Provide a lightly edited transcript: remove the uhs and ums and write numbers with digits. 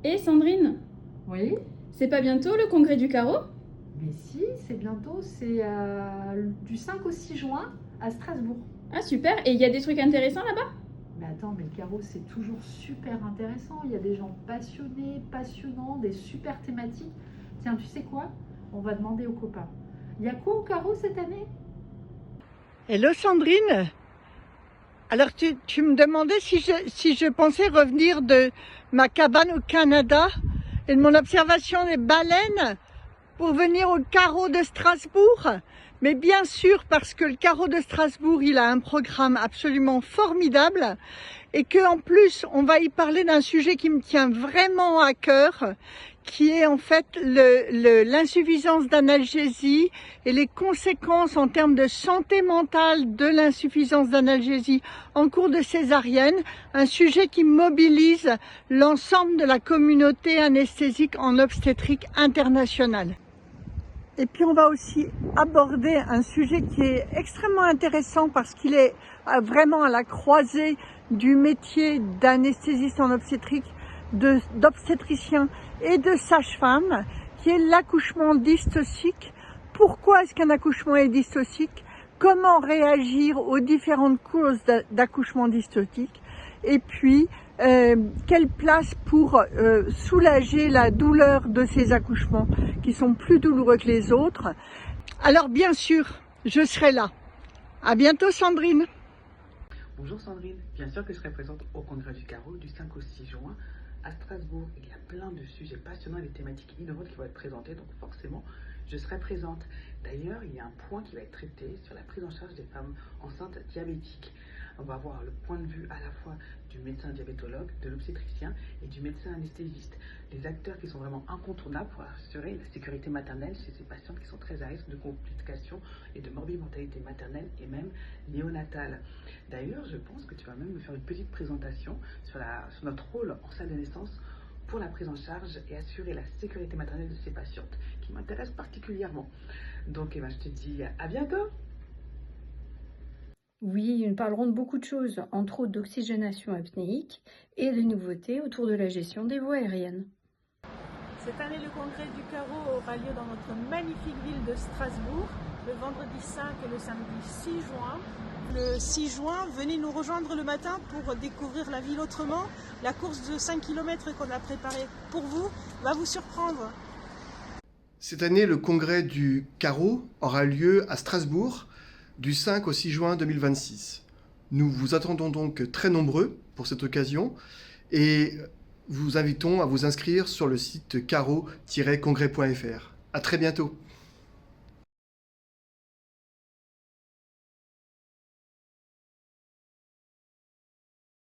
Et Sandrine, Oui, c'est pas bientôt le congrès du carreau? mais si, c'est bientôt, c'est du 5 au 6 juin à Strasbourg. Ah super, et il y a des trucs intéressants là-bas? Mais attends, mais le carreau, c'est toujours super intéressant. Il y a des gens passionnés, passionnants, des super thématiques. Tiens, tu sais quoi? On va demander aux copains. Il y a quoi au carreau cette année? Hello Sandrine, alors tu me demandais si je pensais revenir de ma cabane au Canada et de mon observation des baleines pour venir au carreau de Strasbourg. Mais bien sûr, parce que le carreau de Strasbourg, il a un programme absolument formidable et que en plus, on va y parler d'un sujet qui me tient vraiment à cœur, qui est en fait l'insuffisance d'analgésie et les conséquences en termes de santé mentale de l'insuffisance d'analgésie en cours de césarienne, un sujet qui mobilise l'ensemble de la communauté anesthésique en obstétrique internationale. Et puis on va aussi aborder un sujet qui est extrêmement intéressant parce qu'il est vraiment à la croisée du métier d'anesthésiste en obstétrique, d'obstétricien et de sage-femme, qui est l'accouchement dystocique. Pourquoi est-ce qu'un accouchement est dystocique? Comment réagir aux différentes causes d'accouchement dystocique? Et puis, quelle place pour soulager la douleur de ces accouchements qui sont plus douloureux que les autres. Alors bien sûr, je serai là. À bientôt Sandrine. Bonjour Sandrine, bien sûr que je serai présente au Congrès du Carreau du 5 au 6 juin à Strasbourg. Il y a plein de sujets passionnants et des thématiques innovantes qui vont être présentées, donc forcément je serai présente. D'ailleurs, il y a un point qui va être traité sur la prise en charge des femmes enceintes diabétiques. On va avoir le point de vue à la fois du médecin diabétologue, de l'obstétricien et du médecin anesthésiste. Les acteurs qui sont vraiment incontournables pour assurer la sécurité maternelle chez ces patientes qui sont très à risque de complications et de morbimortalité maternelle et même néonatale. D'ailleurs, je pense que tu vas même me faire une petite présentation sur notre rôle en salle de naissance pour la prise en charge et assurer la sécurité maternelle de ces patientes, qui m'intéressent particulièrement. Donc, je te dis à bientôt. Oui, nous parlerons de beaucoup de choses, entre autres d'oxygénation apnéique et de nouveautés autour de la gestion des voies aériennes. Cette année, le congrès du carreau aura lieu dans notre magnifique ville de Strasbourg, le vendredi 5 et le samedi 6 juin. Le 6 juin, venez nous rejoindre le matin pour découvrir la ville autrement. La course de 5 km qu'on a préparée pour vous va vous surprendre. Cette année, le congrès du carreau aura lieu à Strasbourg du 5 au 6 juin 2026. Nous vous attendons donc très nombreux pour cette occasion et vous invitons à vous inscrire sur le site carreau-congrès.fr. À très bientôt.